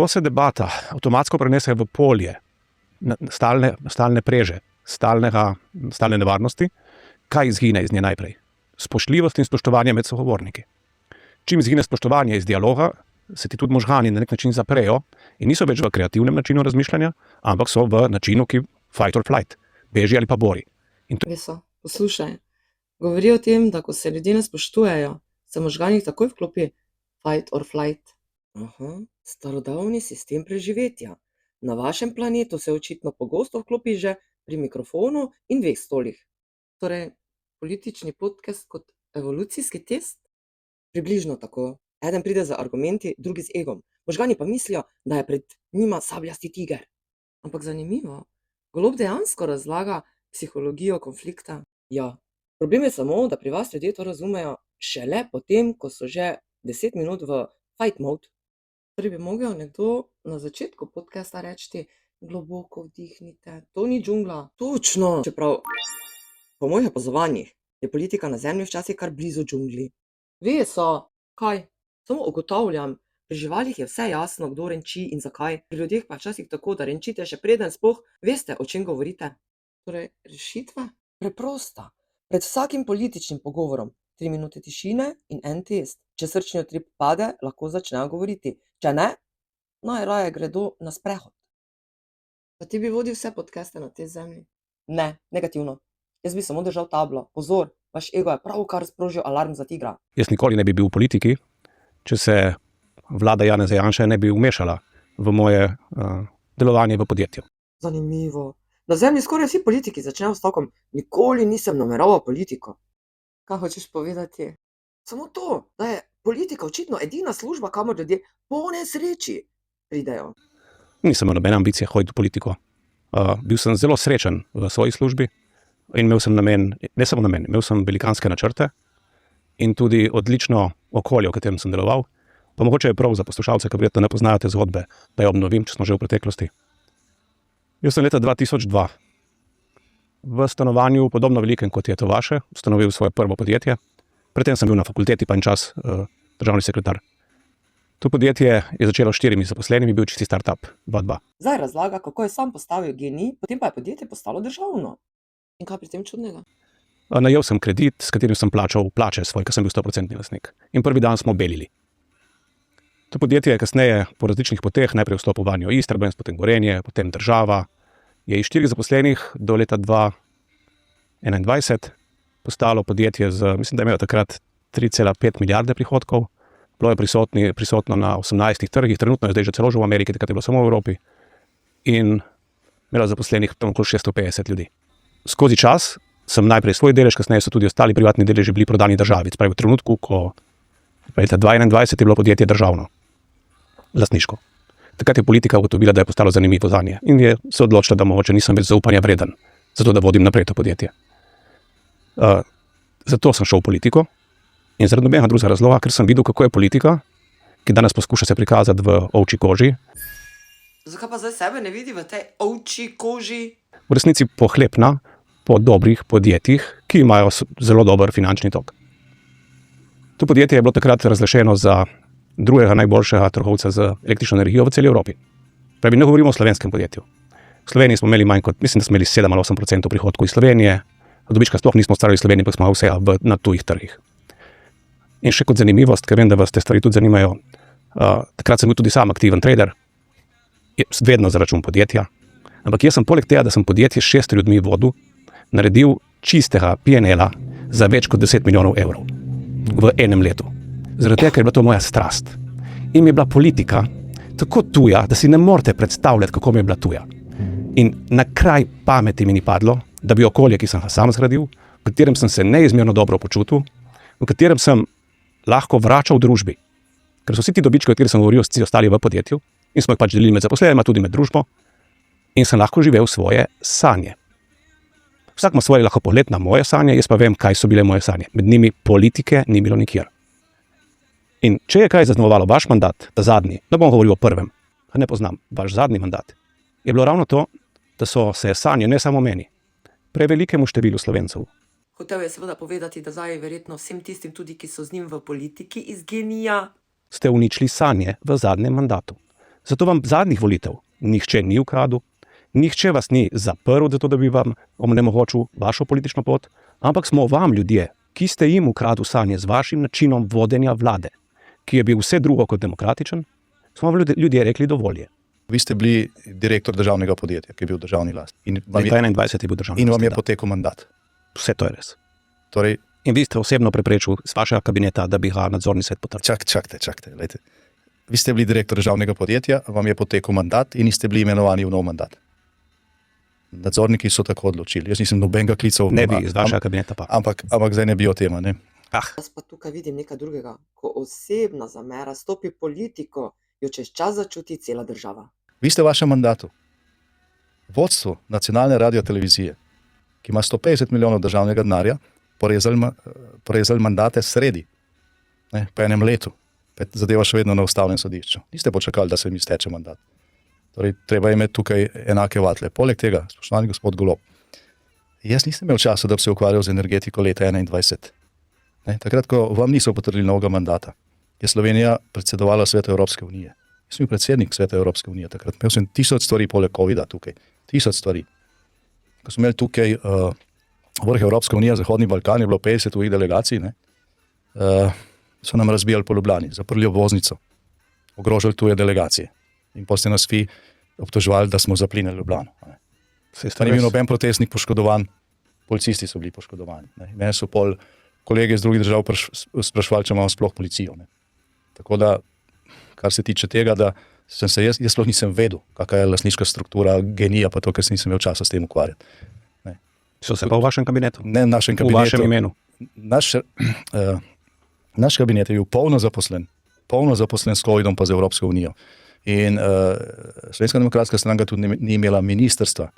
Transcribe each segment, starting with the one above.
Ko se debata avtomatsko prenese v polje stalne preže, stalne nevarnosti, kaj izgine iz nje najprej? Spoštljivost in spoštovanje med sogovorniki. Čim izgine spoštovanje iz dialoga, se ti tudi možgani na nek način zaprejo in niso več v kreativnem načinu razmišljanja, ampak so v načinu, ki fight or flight, beži ali pa bori. Poslušaj, govori o tem, da ko se ljudje ne spoštujejo, se možganih takoj vklopi fight or flight. Starodavni sistem preživetja. Na vašem planetu se očitno pogosto vklopi že pri mikrofonu in 2 stolih. Torej, politični podcast kot evolucijski test? Približno tako. Eden pride z argumenti, drugi z egom. Možgani pa mislijo, da je pred njima sabljasti tiger. Ampak zanimivo, Golob dejansko razlaga psihologijo konflikta. Ja, problem je samo, da pri vas ljudje to razumejo šele potem, ko so že 10 minut v fight mode. Torej bi mogel nekdo na začetku podcasta reči: globoko vdihnite, to ni džungla. Točno! Čeprav, po mojih opazovanjih, je politika na Zemlji včasih kar blizu džungli. Kaj? Samo ugotavljam, pri živalih je vse jasno, kdo renči in zakaj. Pri ljudeh pa včasih tako, da renčite še preden sploh veste, o čem govorite. Torej, rešitva? Preprosta. Pred vsakim političnim pogovorom 3 minute tišine in en test. Če srčni utrip pade, lahko začnejo govoriti. Če ne, najraje gredo na sprehod. Pa ti bi vodil vse podcaste na tej zemlji? Ne, negativno. Jaz bi samo držal tablo. Pozor, vaš ego je pravkar sprožil alarm za tigra. Jaz nikoli ne bi bil v politiki, če se vlada Janeza Janše ne bi vmešala v moje delovanje v podjetju. Zanimivo. Na zemlji skoraj vsi politiki začnejo s stavkom: nikoli nisem nameraval politiko. Kaj hočeš povedati? Samo to, da je politika očitno edina služba, kamor ljudje po nesreči pridejo. Nisem imel nobene ambicije hoditi v politiko. Bil sem zelo srečen v svoji službi in imel sem imel sem velikanske načrte in tudi odlično okolje, v katerem sem deloval. Pa mogoče je prav za poslušalce, ki verjetno ne poznajo te zgodbe, da jo obnovim, če smo že v preteklosti. Jaz sem leta 2002 v stanovanju, podobno velikem kot je to vaše, ustanovil svoje prvo podjetje. Predtem sem bil na fakulteti pa en čas državni sekretar. To podjetje je začelo s 4 zaposlenimi, bil čisti startup, 2-2. Zdaj razlaga, kako je sam postavil GEN-I, potem pa je podjetje postalo državno. In kaj pri tem čudnega? Najel sem kredit, s katerim sem plačal plače svoj, ker sem bil 100% lastnik. In prvi dan smo belili. To podjetje je kasneje po različnih poteh, najprej vstopil vanjo Istrabenz, potem Gorenje, potem država, je iz 4 zaposlenih do leta 2021 postalo podjetje z, mislim, da je imelo takrat 3,5 milijarde prihodkov, bilo je prisotno na 18 trgih, trenutno je zdaj že celo že v Ameriki, takrat je bilo samo v Evropi, in imelo zaposlenih tam okoli 650 ljudi. Skozi čas sem najprej svoj delež, kasneje so tudi ostali privatni deleži bili prodani državi. Spravi v trenutku, ko leta 2021 je bilo podjetje državno, lastniško. Takrat je politika ugotovila, da je postalo zanimivo zanje in je se odločila, da mogoče nisem več zaupanja vreden, zato da vodim naprej to podjetje. Zato sem šel v politiko in zaradi nobenega drugega razloga, ker sem videl, kako je politika, ki danes poskuša se prikazati v ovčji koži. Zakaj pa zdaj sebe ne vidi v tej ovčji koži? V resnici pohlepna po dobrih podjetjih, ki imajo zelo dober finančni tok. To podjetje je bilo takrat razglašeno za drugega najboljšega trgovca z električno energijo v celi Evropi. Pravi, ne govorimo o slovenskem podjetju. V Sloveniji smo imeli manj kot, mislim, da smo imeli 7 ali 8% prihodkov iz Slovenije, dobička sploh nismo ustvarjali v Sloveniji, pa smo vse na tujih trgih. In še kot zanimivost, ker vem, da vas te stvari tudi zanimajo, takrat sem bil tudi sam aktiven trader, vedno za račun podjetja, ampak jaz sem poleg tega, da sem podjetje s 6 ljudmi vodil, naredil čistega P&L-a za več kot 10 milijonov evrov v enem letu. Zaradi tega, ker je bila to moja strast. In mi je bila politika tako tuja, da si ne morete predstavljati, kako mi je bila tuja. In na kraj pameti mi ni padlo, da bi okolje, ki sem ga sam zgradil, v katerem sem se neizmerno dobro počutil, v katerem sem lahko vračal v družbi. Ker so vsi ti dobički, o katerih sem govoril, vsi ostali v podjetju in smo jih pač delili med zaposlenimi, tudi med družbo, in sem lahko živel svoje sanje. Vsak ima svoje lahko pogled na moje sanje, jaz pa vem, kaj so bile moje sanje. Med njimi politike ni bilo nikjer. In če je kaj zaznamovalo vaš mandat, ta zadnji, ne bom govoril o prvem, ne poznam, vaš zadnji mandat, je bilo ravno to, da so se sanje, ne samo meni, prevelikemu številu Slovencev. Hotel je seveda povedati, da zdaj verjetno vsem tistim tudi, ki so z njim v politiki iz GEN-I-ja, ste uničili sanje v zadnjem mandatu. Zato vam zadnjih volitev nihče ni ukradel, nihče vas ni zaprl, zato da bi vam onemogočil vašo politično pot, ampak smo vam ljudje, ki ste jim ukradli sanje z vašim načinom vodenja vlade, ki je bil vse drugo kot demokratičen, smo vam ljudje rekli dovolj. Vi ste bili direktor državnega podjetja, ki je bil v državni lasti. In vam je, 21 je bil državni in vam je lasti, potekel mandat. Vse to je res. Torej, In vi ste osebno preprečil z vašega kabineta, da bi ga nadzorni svet potrdil. čakajte. Lejte. Vi ste bili direktor državnega podjetja, vam je potekel mandat in niste bili imenovani v nov mandat. Nadzorniki so tako odločili. Jaz nisem nobenega klical. Ne bi iz vašega kabineta pa. Ampak zdaj ne bi o tem. Ne? Jaz pa tukaj vidim nekaj drugega. Ko osebna zamera stopi politiko, jo čez čas začuti cela država. Vi ste v vašem mandatu. Vodstvo nacionalne radiotelevizije, ki ima 150 milijonov državnega denarja, porezali mandate sredi, ne, po enem letu. Zadeva še vedno na ustavnem sodišču. Niste počakali, da se jim izteče mandat. Torej, treba imeti tukaj enake vatle. Poleg tega, spoštovani gospod Golob, jaz nisem imel časa, da bi se ukvarjal z energetiko leta 2021. Ne, takrat, ko vam niso potrdili novega mandata, je Slovenija predsedovala Svetu Evropske unije. Jaz sem bil predsednik Sveta Evropske unije takrat. Imel sem 1000 stvari poleg COVID-a tukaj. 1000 stvari. Ko smo imeli tukaj vrh Evropske unije, Zahodni Balkan, je bilo 50 tujih delegacij, ne, so nam razbijali po Ljubljani, zaprli obvoznico, ogrožali tuje delegacije. In potem ste nas vi obtoževali, da smo zaplinili Ljubljano. Pa ni bil noben protestnik poškodovan, policisti so bili poškodovani. Ne. Mene so pol kolege iz drugih držav sprašvali, če imamo sploh policijo. Ne. Tako da, kar se tiče tega, da sem se jaz sploh nisem vedel, kakšna je lastniška struktura genija, pa to, ker sem nisem imel časa s tem ukvarjati. Ne. So se pa v vašem kabinetu? Ne v našem kabinetu. V vašem imenu? Naš kabinet je bil polno zaposlen s COVID-om pa z Evropsko unijo. In Slovenska demokratska stranka tudi ni imela ministrstva,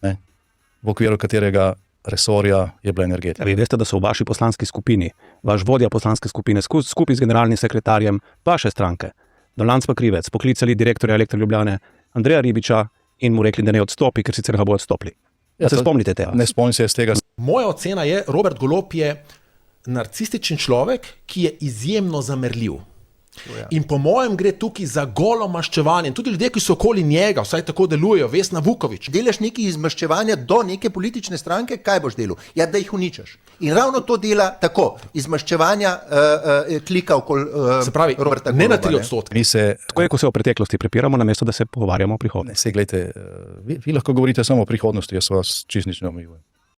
ne, v okviru katerega resorja je bila energetika. Vi veste, da so v vaši poslanski skupini, vaš vodja poslanske skupine skupaj z generalnim sekretarjem vaše stranke, Dolanc pa Krivec, poklicali direktorja Elektra Ljubljane Andreja Ribiča in mu rekli, da ne odstopi, ker sicer ga bo odstopili. Ja, se spomnite tega? Ne spomnim se tega. Moja ocena je, Robert Golob je narcističen človek, ki je izjemno zamerljiv. In po mojem gre tukaj za golo maščevanje. Tudi ljudje, ki so okoli njega, vsaj tako delujejo, Vesna Vuković. Delaš nekaj izmaščevanja do neke politične stranke, kaj boš delal? Ja, da jih uničaš. In ravno to dela tako, izmaščevanja klika okoli Se pravi, Roberta ne Goloba. na 3%. Tako je, ko se o preteklosti prepiramo, namesto da se pogovarjamo o prihodnosti. Vi lahko govorite samo o prihodnosti, jaz vas čisto nič ne omejujem.